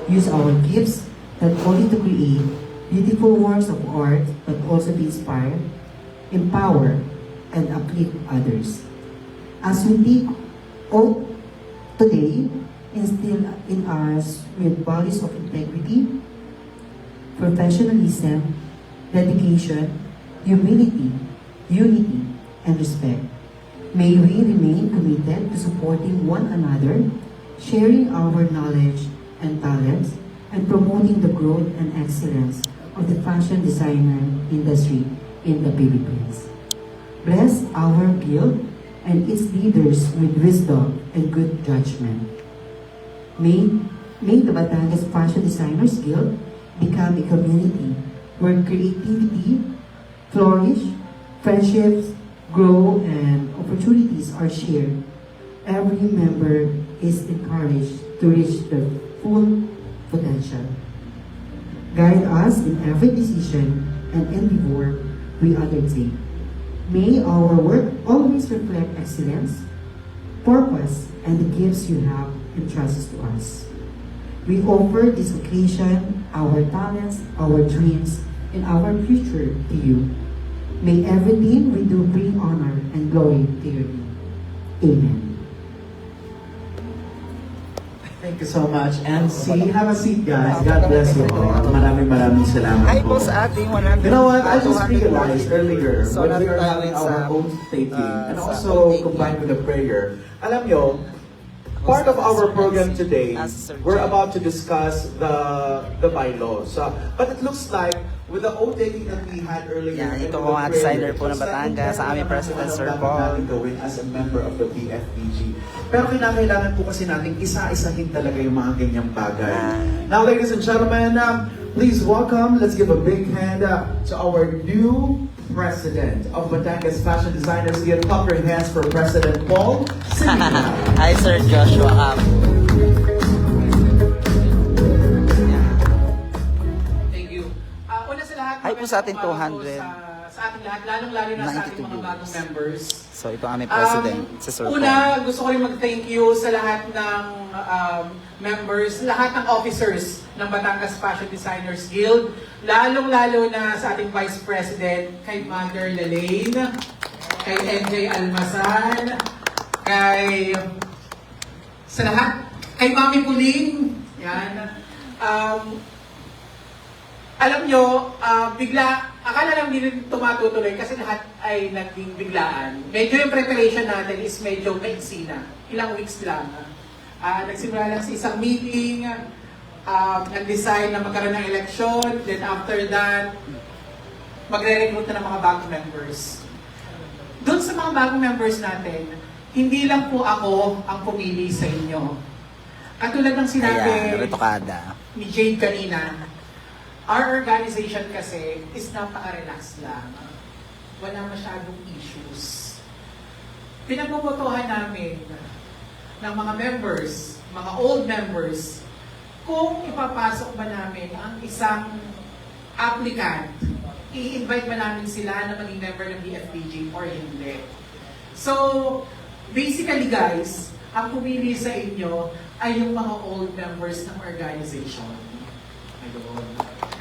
use our gifts not only to create beautiful works of art, but also to inspire, empower, and uplift others. As we take oath today, instill in us with values of integrity, professionalism, dedication, humility, unity, and respect. May we remain committed to supporting one another, sharing our knowledge and talents, and promoting the growth and excellence of the fashion designer industry in the Philippines. Bless our guild and its leaders with wisdom and good judgment. May the Batangas Fashion Designers Guild become a community where creativity flourish, friendships grow, and opportunities are shared. Every member is encouraged to reach their full potential. Guide us in every decision and endeavor we undertake. May our work always reflect excellence, purpose, and the gifts you have entrusted to us. We offer this occasion, our talents, our dreams, and our future to you. May everything we do bring honor and glory to your name. Amen. Thank you so much. MC, have a seat guys. God bless you all. Maraming salamat Hi po. po sa ating 100. You know what? I just realized 240. earlier So, when we are nandito having tayo our sa, own taking and sa also own taking. combined with the prayer. Alam nyo, part of our program today, we're about to discuss the bylaws. But it looks like with the oath taking that we had earlier, Yan, and ito with po the ang prayer, designer po ng it's like Batangas, sa aming President Sir dapat Paul. natin gawin as a member of the BFPG. Pero kinakailangan po kasi natin isa-isahin talaga yung mga ganyang bagay. Now, ladies and gentlemen, please welcome, let's give a big hand to our new President of Batangas Fashion Designers Guild. Clap your hands for President Paul. Hi Sir Joshua Cap. Thank you. Una sa lahat, Hi po sa ating magandang umaga 200. po sa ating lahat, lalong-lalo na sa ating 92 mga bagong members. So ito ang aming President, si Sir Paul. Una, gusto ko rin mag-thank you sa lahat ng members, lahat ng officers ng Batangas Fashion Designers Guild, lalong-lalo na sa ating Vice President, kay Mother Lalaine, kay NJ Almasan, sa lahat, kay Mami Puling, yan. Alam nyo, akala lang din tumatutuloy kasi lahat ay naging biglaan. Medyo yung preparation natin is medyo maiksi na. Ilang weeks lang. Nagsimula lang sa isang meeting, nag-decide na magkaroon ng election, then after that, magre-recruit na ng mga bagong members. Doon sa mga bagong members natin, hindi lang po ako ang pumili sa inyo. Katulad ng sinabi Ayan, retokada. ni Jade kanina, our organization kasi is napaka-relax lang. Wala masyadong issues. Pinagbobotohan namin ng mga members, mga old members, kung ipapasok ba namin ang isang applicant, i-invite ba namin sila na maging member ng BFPG or hindi. So, basically guys, ang pumili sa inyo ay yung mga old members ng organization. Ayun.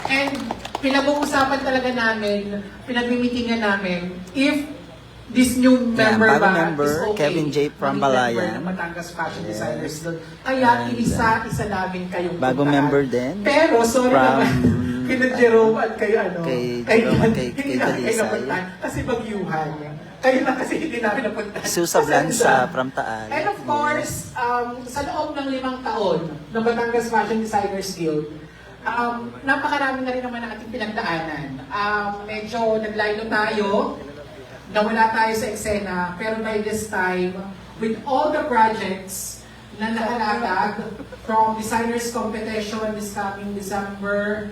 And pinag-uusapan talaga namin, pinag-meetingan namin, if this new member bagong ba member, is okay, Kevin J. from maging member Balayan. ng Batangas Fashion Yes. Designers Guild. Kaya And, isa-isa namin kayong bagong puntahan. member din. Pero sorry From, naman, kina Jerome at kay Jerome, hindi kay namin kayo Dalisay. napuntahan kasi bagyuhan. Kayo lang kasi hindi namin napuntahan. Susa Kasi Blanza andun. from Taal. And of course, sa loob ng 5 taon ng Batangas Fashion Designers Guild, napakarami na rin naman ang ating pinagdaanan. Medyo naglaylo tayo, nawala tayo sa eksena, pero by this time, with all the projects na nakalatag, from designers competition this coming December,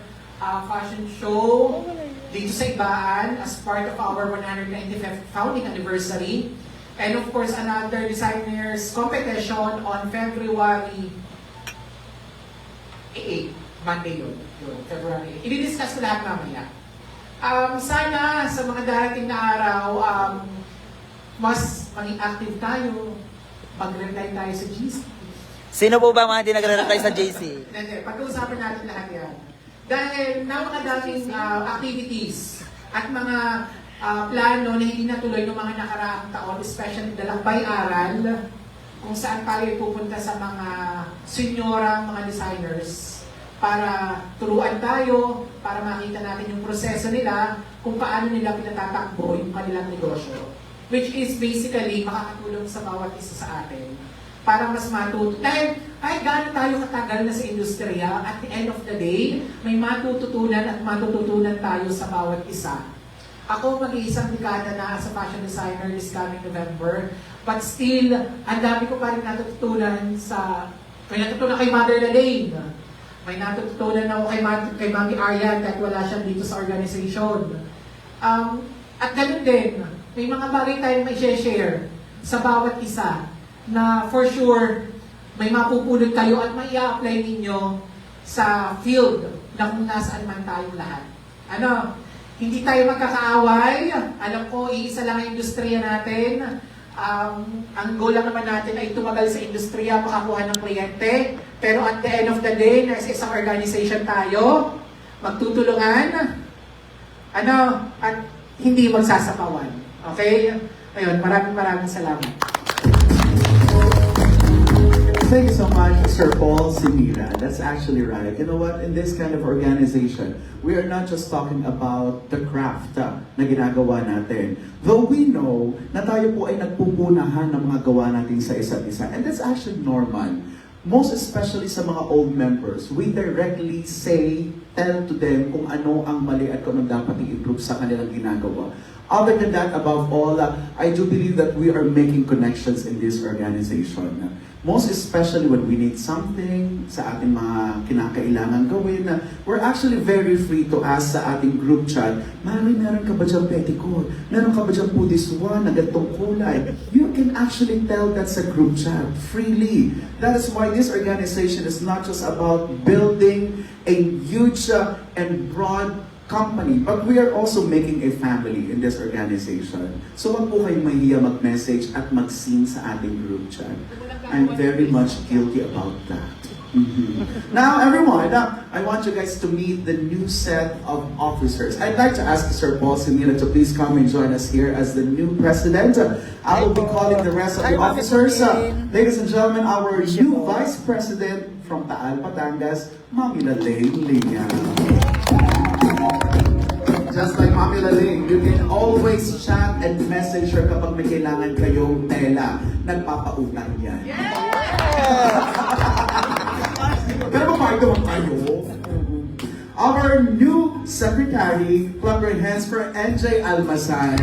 fashion show dito sa Ibaan as part of our 195th founding anniversary, and of course another designers competition on February 8, Monday yun, February 8. I-discuss ko lahat mamaya. Sana sa mga darating na araw, mas maging active tayo, mag-reply tayo sa GC. Sino po ba mga hindi nagre-reply sa JC? Hindi, pag-uusapan natin lahat yan. Dahil napakadaming activities at mga plano na hindi natuloy ng mga nakaraang taon, especially dalakbay-aral, kung saan tayo pupunta sa mga senyorang mga designers para turuan tayo, para makita natin yung proseso nila, kung paano nila pinatatakbo yung kanilang negosyo. Which is basically makakatulong sa bawat isa sa atin para mas matuto. Dahil kahit gaano tayo katagal na sa industriya, at the end of the day, may matututunan at matututunan tayo sa bawat isa. Ako mag-iisang dekada na as a fashion designer this coming November, but still, ang dami ko pa rin natututunan may natutunan kay Mother Lalaine. May natutunan ako kay Mami Aryan kahit wala siya dito sa organization. At ganun din, may mga bagay tayong may share sa bawat isa na for sure may mapupulot kayo at may i-apply ninyo sa field na kung nasaan man tayong lahat. Hindi tayo magkakaaway. Alam ko, iisa lang ang industriya natin. Ang goal lang naman natin ay tumagal sa industriya, makakuha ng kliyente. Pero at the end of the day, nasa isang organization tayo, magtutulungan, at hindi magsasapawan. Okay? Ayun, maraming salamat. Thank you so much, Sir Paul Simira. That's actually right. You know what? In this kind of organization, we are not just talking about the craft na ginagawa natin. Though we know na tayo po ay nagpupunahan ng mga gawa natin sa isa't isa. And that's actually normal. Most especially sa mga old members, we directly tell to them kung ano ang mali at kung ano dapat i-improve sa kanilang ginagawa. Other than that, above all, I do believe that we are making connections in this organization. Most especially when we need something sa ating mga kinakailangan gawin, we're actually very free to ask sa ating group chat, Mari, meron ka ba dyan petticoat? Meron ka ba dyan pudis one na gantong kulay? You can actually tell that sa group chat freely. That is why this organization is not just about building a huge and broad company, but we are also making a family in this organization. So wag po kayong mahiya mag-message at mag-sing sa ating group chat. I'm very much guilty about that. Now everyone, I want you guys to meet the new set of officers. I'd like to ask Sir Paul Simira to please come and join us here as the new president. I will be calling the rest of the officers. Ladies and gentlemen, our new vice president from Taal, Batangas, Mami Lalaine Linya. Just like Mami Lalaine, you can always chat and message her kapag may kailangan kayong tela. Nagpapautang yan. Pero makaitaw tayo. Our new secretary, clap your hands for NJ Almasan.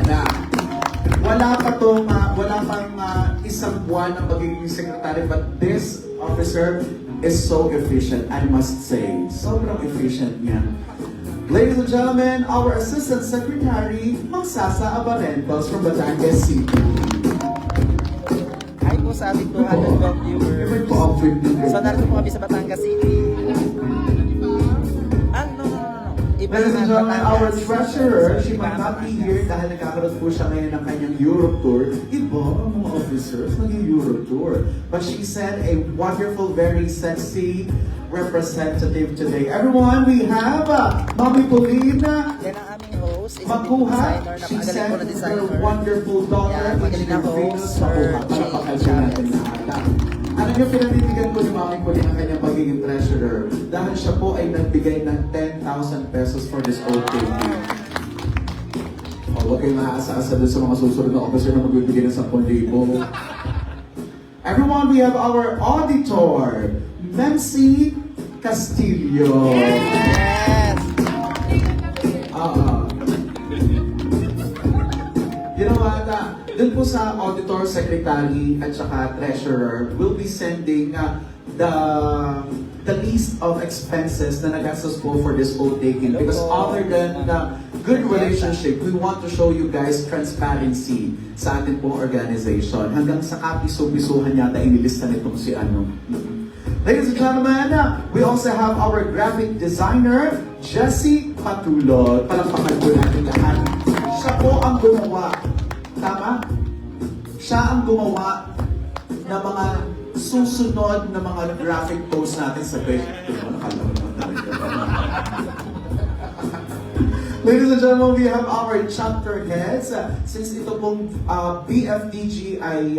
Wala pang isang buwan ang magiging secretary, but this officer is so efficient, I must say. Sobrang efficient niya. Ladies and gentlemen, our Assistant Secretary, Magsasa Abarentos from Batangas City. Hi po sa ating 212 viewers. May pa-outfit din. So, narito po kami sa Batangas City. No. Iba Ladies and naman gentlemen, Batangas. our treasurer, she Iba might not be Batangas. here dahil nagkakaroon po siya ngayon ng kanyang Europe tour. Iba ang mga officers naging Europe tour. But she sent a wonderful, very sexy representative today. Everyone, we have Mami Pauline Yan ang aming host. Is Makuha. designer. She Napakagaling po sent na her designer. wonderful daughter, Yan, magaling na Engineer Venus host, Sir Makuha. Para Jay pakalsin natin Chavez. lahat. Ano yung pinanitigan po ni Mami Pauline ang kanyang pagiging treasurer? Dahil siya po ay nagbigay ng 10,000 pesos for this OTP. Huwag kayong maaasa-asa doon sa mga susunod na officer na magbibigay ng 10,000. Everyone, we have our auditor, Memsi Castillo. Yes! You know what? Dun po sa auditor, secretary, at saka treasurer, we'll be sending the list of expenses na nagastos po for this whole taking. Because other than the good relationship, we want to show you guys transparency sa ating pong organization. Hanggang sa kapiso-pisuhan yata inilista nitong si ano. Ladies and gentlemen, we also have our graphic designer, Jessie Patulod. Palakpakan po natin lahat. Siya po ang gumawa. Tama? Siya ang gumawa ng mga susunod na mga graphic post natin sa Facebook. Nakala mo naman talaga. Ladies and gentlemen, we have our chapter heads. Since ito pong BFDG ay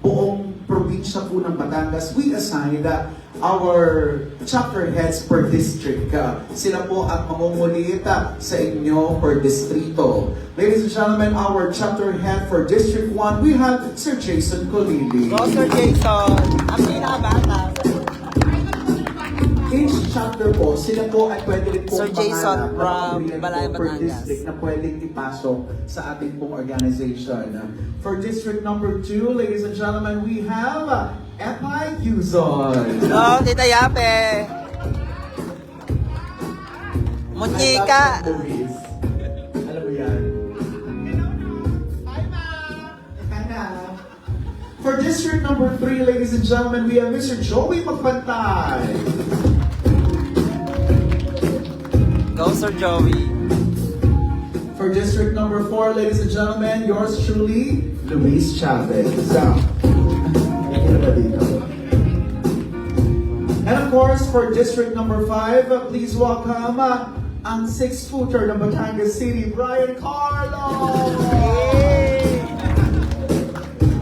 buong probinsya po ng Batangas, we assigned our chapter heads per district. Sila po at mangungulit sa inyo per distrito. Ladies and gentlemen, our chapter head for District 1, we have Sir Jason Colili. Go, Sir Jason. Ang pinakabata. Each chapter po, sila po ay pwede rin pong Sir Jason pangarap na from pagpilian Balaya, po per Batangas. district na pwedeng ipasok sa ating pong organization. For district number 2, ladies and gentlemen, we have Epay Quezon. Go, Tita Yape. Munyika. I love the Luis. Alam mo yan. For district number 3, ladies and gentlemen, we have Mr. Joey Magpantay. Go, Sir Joey. For district number 4, ladies and gentlemen, yours truly, Luis Chavez. And of course, for district number 5, please welcome ang 6-footer ng Batangas City, Brian Carlo!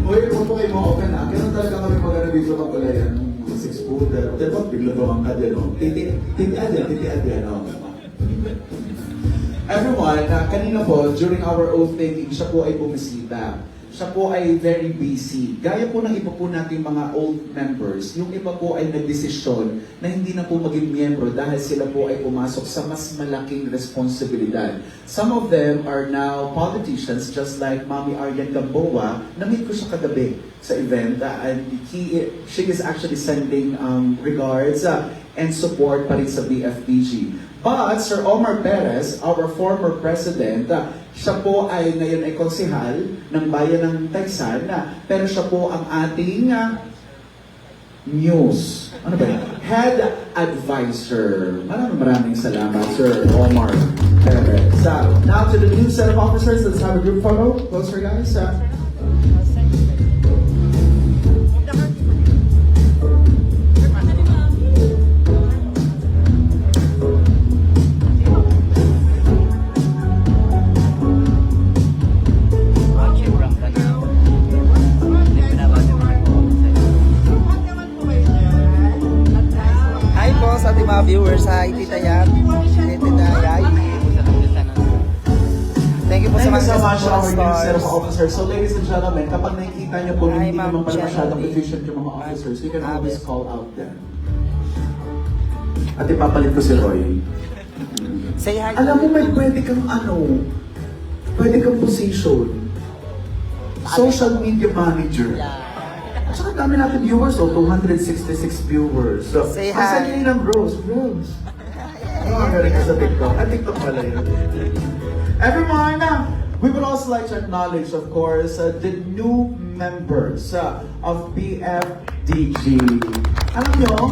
Uy, kung po kayo mo, okay na. Ganun talaga kami pag-ano dito kapalayan. 6-footer. Diba, biglang ka din, no? Titiad yan, no? Everyone, kanina po, during our oath taking, siya po ay bumisita. Siya po ay very busy. Gaya po ng iba po nating mga old members, yung iba po ay nagdesisyon na hindi na po maging miyembro dahil sila po ay pumasok sa mas malaking responsibilidad. Some of them are now politicians, just like Mami Arian Gamboa. Na-meet ko siya kagabi sa event and she is actually sending regards and support pa rin sa BFDG. But Sir Omar Perez, our former president, siya po ay ngayon ay konsehal ng bayan ng Taysan, pero siya po ang ating news. Ano ba yan? Head advisor. Maraming salamat, Sir Omar Perez. Now to the new set of officers, let's have a group photo. Closer, guys. Hi po sa ating mga viewers. Hi, Tita Yap. Tita Yay. Thank you po sa Thank you mga so much, our new stars. set of officers. So ladies and gentlemen, kapag nakikita niyo po na Hi, hindi Ma'am naman pala masyadong Jenny. efficient yung mga officers, you can Ma'am. always call out them. At ipapalit ko si Roy. Say hi. Alam mo, may pwede kang pwede kang position. Social media manager. Yeah. At saka dami natin viewers, 266 viewers. So, Say hi. asan yun ang bros? Bros. Ano ang galing ka sa TikTok? TikTok pala yun. Everyone, we would also like to acknowledge, of course, the new members of BFDG. Alam nyo,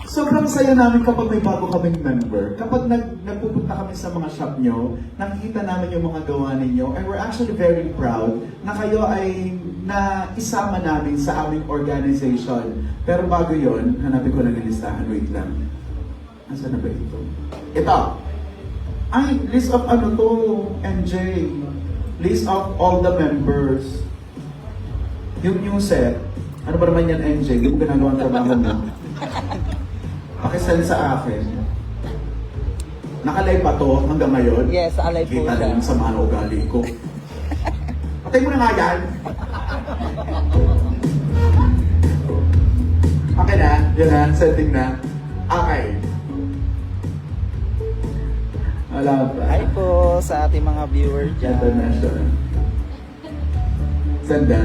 sobrang saya namin kapag may bago kaming member. Kapag nagpupunta kami sa mga shop nyo, nakikita namin yung mga gawa ninyo, and we're actually very proud na kayo ay naisama namin sa aming organization. Pero bago yon, hanapin ko lang yung listahan. Wait lang. Nasaan na ba ito? Ito! Ay, list of ano to, MJ. List of all the members. Yung new set. Ano ba naman yan, MJ? Hindi mo ginagawa ang trabaho mo. Pakisend sa akin. Nakalive pa to hanggang ngayon? Yes, alive po Kita siya. na lang sa mga ugali ko. Patay mo na nga yan. Okay na? Yan na? Setting na? Okay. Wala pa. Hi po sa ating mga viewers dyan. International. Sanda.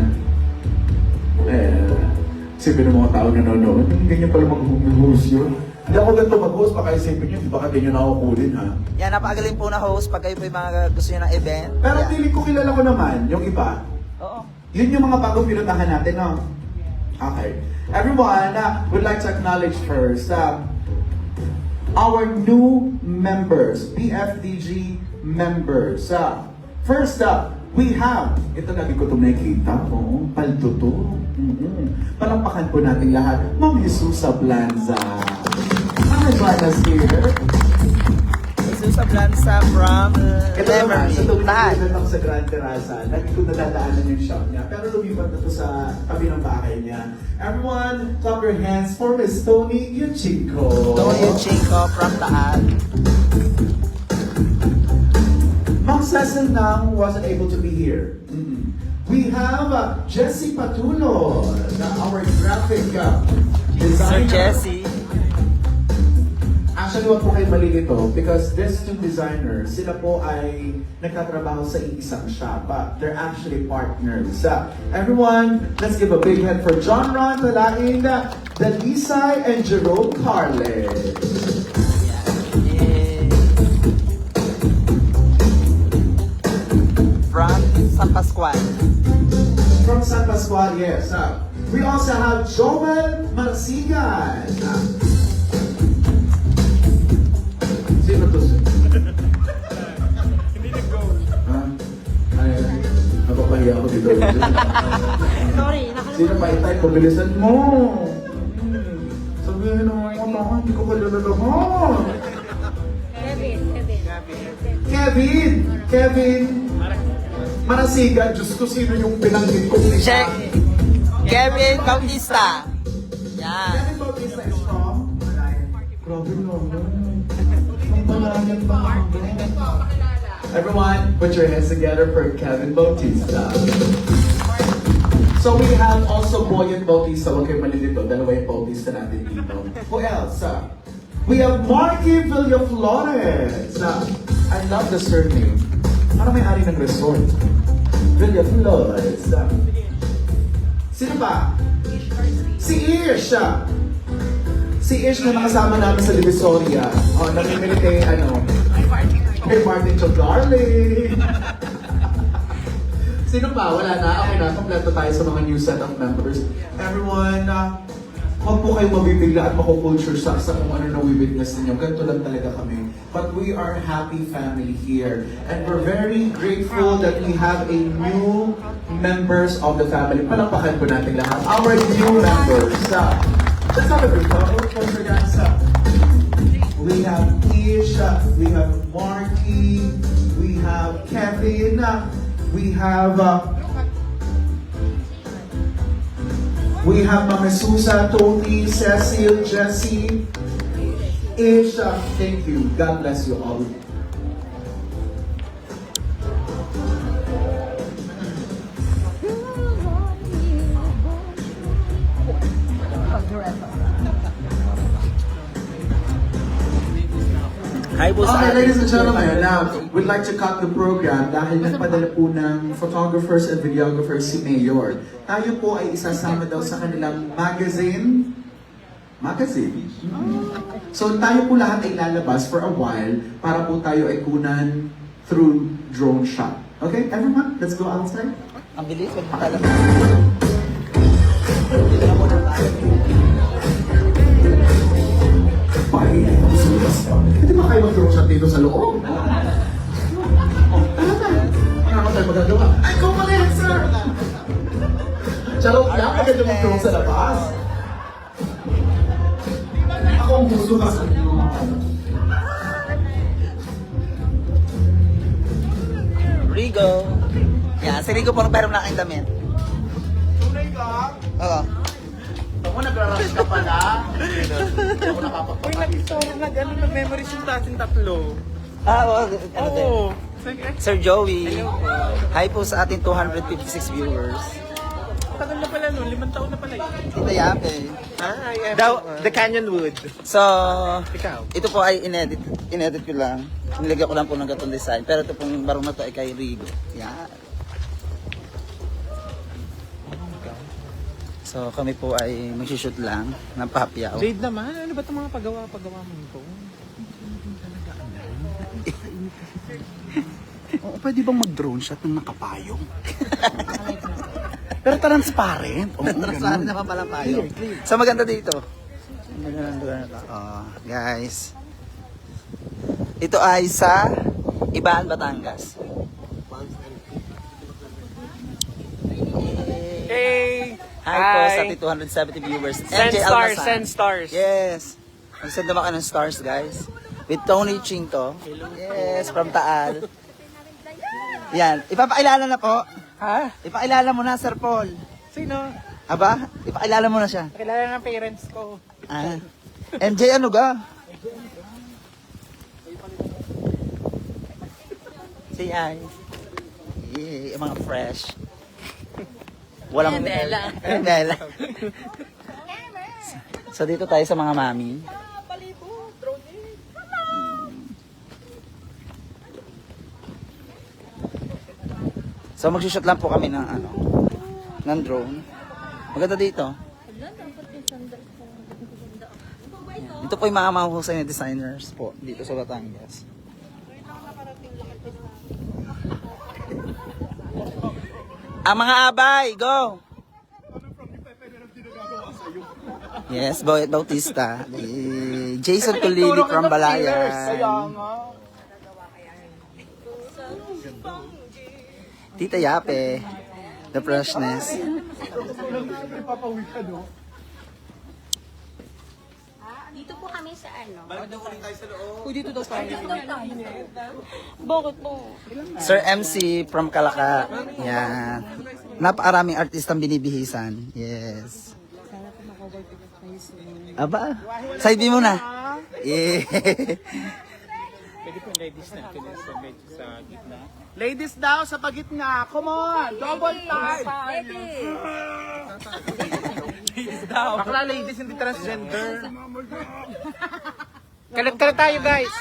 Isipin ng mga tao na nanonood, ganyan pala mag-host yun. Hindi ako ganito mag-host, baka isipin nyo, baka ganyan ako kulin ha. Yan, napakagaling po na host pag kayo po yung mga gusto nyo ng event. Pero Yan. feeling ko kilala ko naman, yung iba. Oo. Yun yung mga bagong pinuntahan natin, no? Okay. Everyone, would like to acknowledge first our new members, BFDG members. First up, we have, ito lagi ko itong nakikita, paldo to. Palampakan po natin lahat, Ma'am Jesusa Blanza. Hi, Blanza's here. Jesus Ablanza from Ito naman, sa tuwing Lahat. ako sa Grand Terraza, lagi ko nadadaanan yung shop niya. Pero lumipat na to sa tabi ng bahay niya. Everyone, clap your hands for Miss Tony Yuchiko. Tony Chico from Taal. Ma'am Cecil Nang wasn't able to be here. We have Jessie Patulo, our graphic Sir designer. Jesse. Actually, wag po kayo malilito because these two designers, sila po ay nagtatrabaho sa isang shop, but they're actually partners. Everyone, let's give a big hand for John Ron Talain, Delisay, and Jerome Carles. Yeah. From San Pascual. From San Pascual, yes. We also have Joel Marsigan. Sino to? Hindi nag-go. Ay, napapahiya ako dito. Sorry, Sino pa itay? Pabilisan mo. Sabihin mo, hindi ko kalala naman. Kevin Marasigan. Diyos ko, sino yung pinanggit ko? Check. Kevin Bautista. Yan. Kevin Bautista is from? Grabe naman. Ang malayan pa. Everyone, put your hands together for Kevin Bautista. So we have also Boyan Bautista. Huwag kayo malilito. Dalawa yung Bautista natin dito. Who else? We have Marky Villaflores. I love the surname. Ano may-ari ng resort? Villaflores. Sino ba? Si Ish. Si Ish na nakasama namin sa Divisoria. Namimili kay kay Martin Chogarli. Sino pa? Wala na. Okay na. Kompleto tayo sa mga new set of members. Everyone, huwag po kayo mabibigla at makukulture shock sa kung ano na witness ninyo. Ganito lang talaga kami. But we are a happy family here. And we're very grateful that we have a new members of the family. Palakpakan po natin lahat. Our new members. Let's have a group of guys. We have Ish, we have Marky, we have Kevin, we have Mama Susa, Tony, Cecil, Jessie, Ish. Thank you. God bless you all. Hi, boss. Okay, ladies and gentlemen, now, we'd like to cut the program dahil nagpadala po ng photographers and videographers si Mayor. Tayo po ay isasama daw sa kanilang magazine. So tayo po lahat ay lalabas for a while para po tayo ay kunan through drone shot. Okay, everyone, let's go outside. Ang bilis. Wag mo alam. Hindi ba kayo mag-drone shot dito sa loob? Ano tayo magagawa? Ay, go pala yan, sir! Charot lang, maganda mag-drone sa labas. Ako ang gusto ka sa inyo. Rigo. Yan, si Rigo po nagpahiram na aking damit. Tunay ka? Oo. Ako nagra-rush ka pala. Ako nakapagpapakita. Nag-memories yung dating tatlo. Ano din? Sir Joey. Hi po sa ating 256 viewers. Tagal na pala nun, 5 taon na pala yun. Tita Yape. yeah. The Canyonwood. So, Ikaw. ito po ay inedit ko lang. Nilagyan ko lang po ng gatong design. Pero ito pong barong na to ay kay Rigo. Yan. So, kami po ay mag-shoot lang ng papyaw. Jade naman, ano ba itong mga pagawa mo ito? Oo, pwede bang mag-drone shot ng nakapayong? Pero transparent. Oo, Transparent naman pala tayo. So, maganda dito. Maganda lugar na to. Oh, guys. Ito ay sa Ibaan, Batangas. Hey! Hi po sa ating 270 viewers. Send MJ stars, Almasan. send stars. Yes. Mag-send naman ka ng stars, guys. With Tony Chinto. Yes, from Taal. Yan. Ipapakilala na po. Ha? Ipakilala mo na, Sir Paul. Sino? Aba? Ipakilala mo na siya. Kilala ng parents ko. Ah. MJ, ano ga? Say hi. Yeah, mga fresh. Walang Bella. Bella. So dito tayo sa mga mami. So magsushoot lang po kami ng ng drone. Maganda dito. Ito po yung mga mahusay na designers po dito sa Batangas. Ang mga abay, go! Yes, Boyet Bautista. Jason Tulili from Balayan. Tita Yape. The freshness. Dito po kami sa ano. Dito daw tayo. Bakit po? Sir MC from Calaca. Yan. Napakaraming artistang binibihisan. Yes. Aba, side mo na. Yeah. Pwede po ladies na medyo sa gitna. Ladies daw sa pagitna. Come on! Double time! Bakla ladies, hindi transgender. Kalat tayo, guys.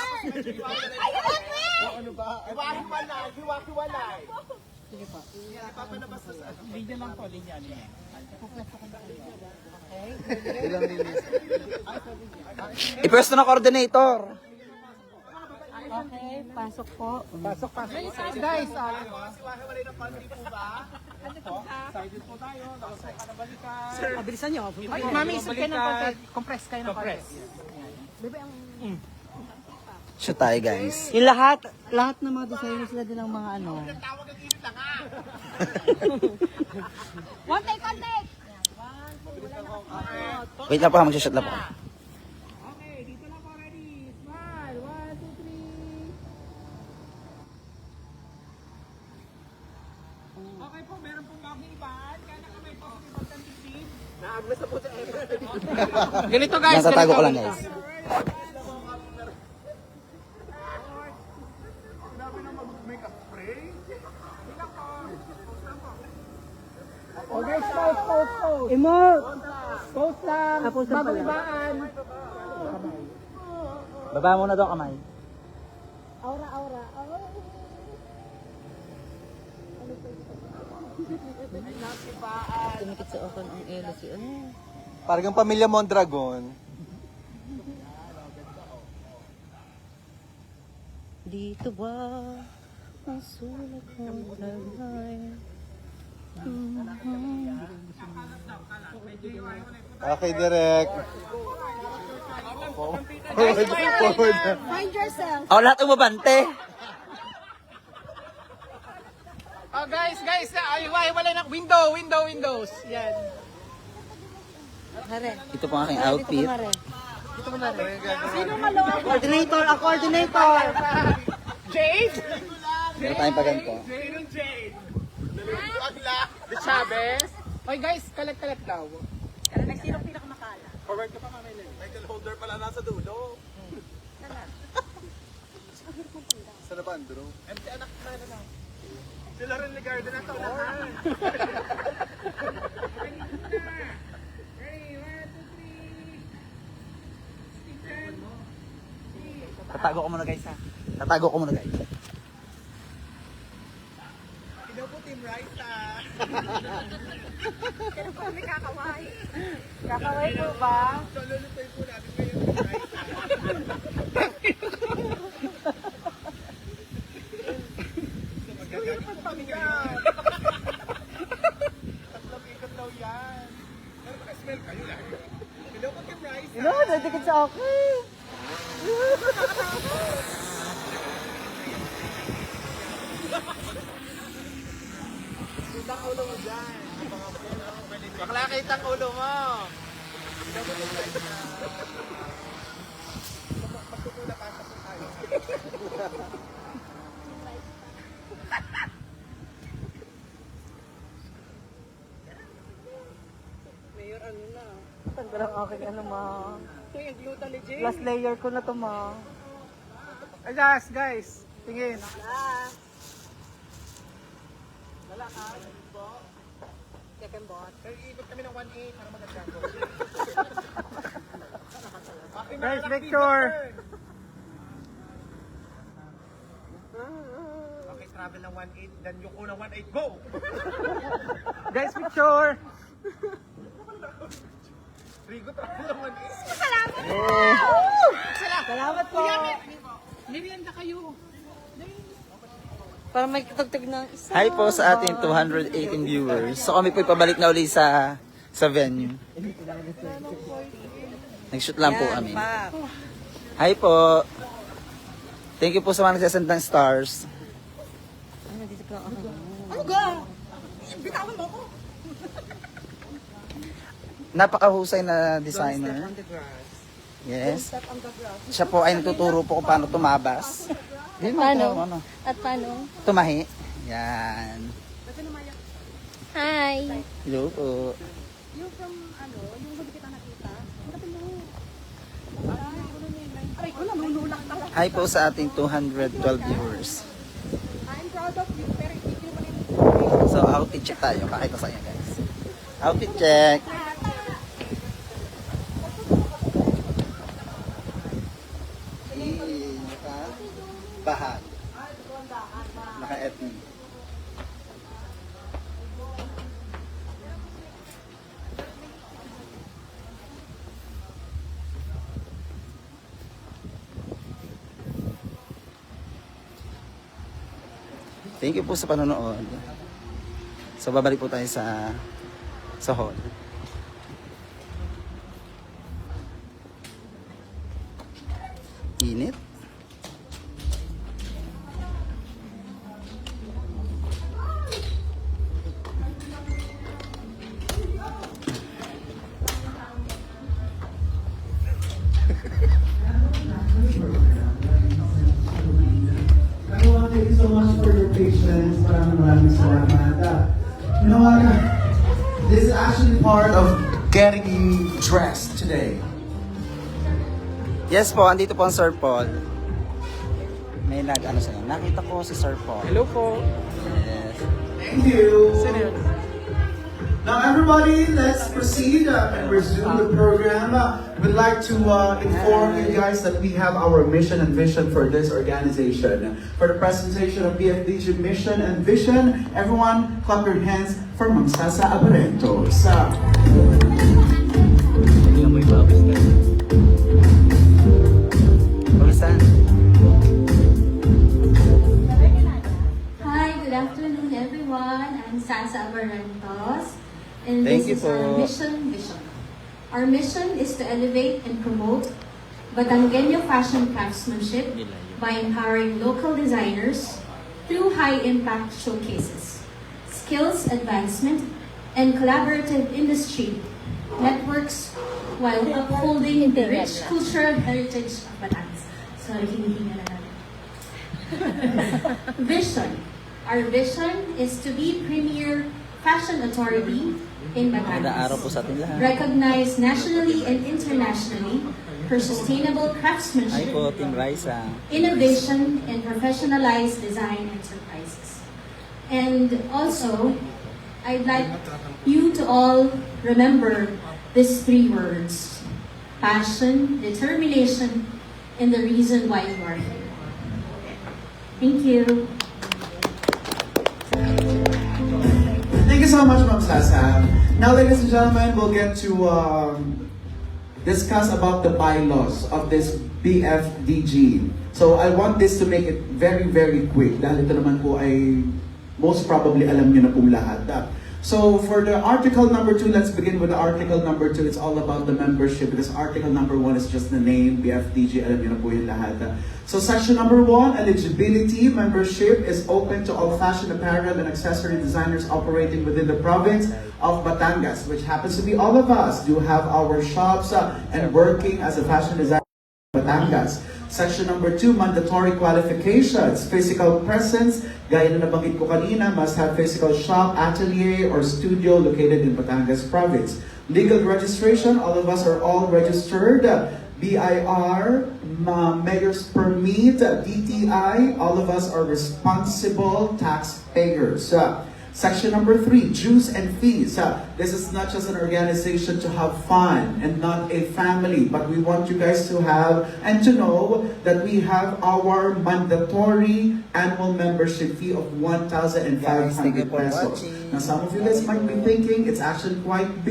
Hiwa-hiwalay! Hiwa-hiwalay! Linya lang po, linya. Ipwesto na coordinator. Okay, pasok po. Pasok. Guys, Pabilisan niyo. mami, isip kayo ng konti. Compress kayo ng konti. Shoot tayo, guys. Yung lahat ng mga designers sila din ng mga ano. One take, one take. Wait lang po, magsishoot lang po. Ganito guys, Natatago ko lang, guys. Emote! Post lang. Bago ibaan. Baba mo na daw kamay. Aura. Tumikit sa okan ang elo si ano. Parang pamilya Mondragon. Dito ba ang sulat ng lagay? Okay, direct. Find yourself. Oh, lahat umabante. Oh, guys, wala na. Windows. Yan. Hare. Ito po ang aking outfit. Dito ko mare. Sino malawa? Coordinator. Jade? Meron tayong paganto. The Chavez? Oy guys, kalat-kalat daw. Sino pinakamakala? Forward ka pa kami. Michael Holder pala nasa dulo. Sa Nabandro. Empty anak na lang. Sila rin ni Garden na tawaran. Tatago ko muna, guys, ha? Tatago ko muna, guys. Ikaw po Team Rice Kami kakaway. Kakaway po ba? So lulutoy po natin ngayon Team Rice Tatlong ikot daw yan. Pero maka-smell kayo lang. Ikaw po Team Rice No, nadikit sa akin. Utang ulo mo dyan. Maliit ang ulo mo. Tanggal ang aking ano, ma. Last layer ko na to, ma. Ay, guys. Tingin. Ikot kami ng 1.8 para maganda ko. Guys, picture. Okay, travel ng 1.8, then yung unang 1.8, go! Guys, picture. Rigo, travel ng 1.8. Salamat po. Merienda kayo. Para may kitagtag ng isa. Hi po sa ating 218 viewers. So kami po pabalik na uli sa venue. Nag-shoot lang po kami. Hi po. Thank you po sa mga nagsasend ng stars. Ano ga? Bitawan mo ko. Napakahusay na designer. Yes. Siya po ay nagtuturo po kung paano tumabas. Di mo Paano? po, ano, At paano? tumahi. Yan. Hi! Hello po. Yung from, ano, yung huli kita nakita. Ang kapit mo. Aray ko, nanunulak talaga. Hi po sa ating 212 viewers. I'm proud of you, pero hindi ko naman So, outfit check tayo. Pakita sa inyo guys. Outfit check. Bahag. Naka-FE. Thank you po sa panonood. So, babalik po tayo sa hall. Init. Everyone, thank you so much for your patience. Maraming salamat. You know what? This is actually part of getting you dressed today. Yes po, andito po ang Sir Paul. May nag-ano sa'yo. Nakita ko si Sir Paul. Hello po. Yes. Thank you. Sino yun? Now everybody, let's proceed and resume the program. We'd like to inform you guys that we have our mission and vision for this organization. For the presentation of BFDG mission and vision, everyone clap your hands for Ma'am Sasa Abarentos. Tingnan mo yung babas ka. Pawisan. Hi, good afternoon everyone. I'm Sasa Barrentos. And Thank this you is our po. vision. Our mission is to elevate and promote Batanggenyo fashion craftsmanship by empowering local designers through high-impact showcases, skills advancement, and collaborative industry networks while upholding the rich cultural heritage of Batangas. Sorry, hinihinga na namin. Vision. Our vision is to be premier fashion authority in Magandang araw po Batangas, sa atin lahat. recognized nationally and internationally for sustainable Hi craftsmanship, po, Team Raisa. innovation, and professionalized design enterprises. And also, I'd like you to all remember these three words: passion, determination, and the reason why you are here. Thank you. Thank you so much, Ma'am Sasa. Now, ladies and gentlemen, we'll get to discuss about the bylaws of this BFDG. So, I want this to make it very, very quick dahil ito naman po ay most probably alam niyo na pong lahat. So for the article number 2, let's begin with the article number 2. It's all about the membership because article number 1 is just the name, BFDG, alam niyo na po yung lahat. So section number 1, eligibility. Membership is open to all fashion apparel and accessory designers operating within the province of Batangas, which happens to be all of us do have our shops and working as a fashion designer in Batangas. Section number 2, mandatory qualifications. Physical presence, gaya na nabanggit ko kanina, must have physical shop, atelier, or studio located in Batangas Province. Legal registration, all of us are all registered. BIR, Mayor's Permit, DTI, all of us are responsible taxpayers. Section number 3, dues and fees. This is not just an organization to have fun and not a family, but we want you guys to have and to know that we have our mandatory annual membership fee of 1,500 Guys, thank you for pesos. watching. Now some of you guys might be thinking it's actually quite big.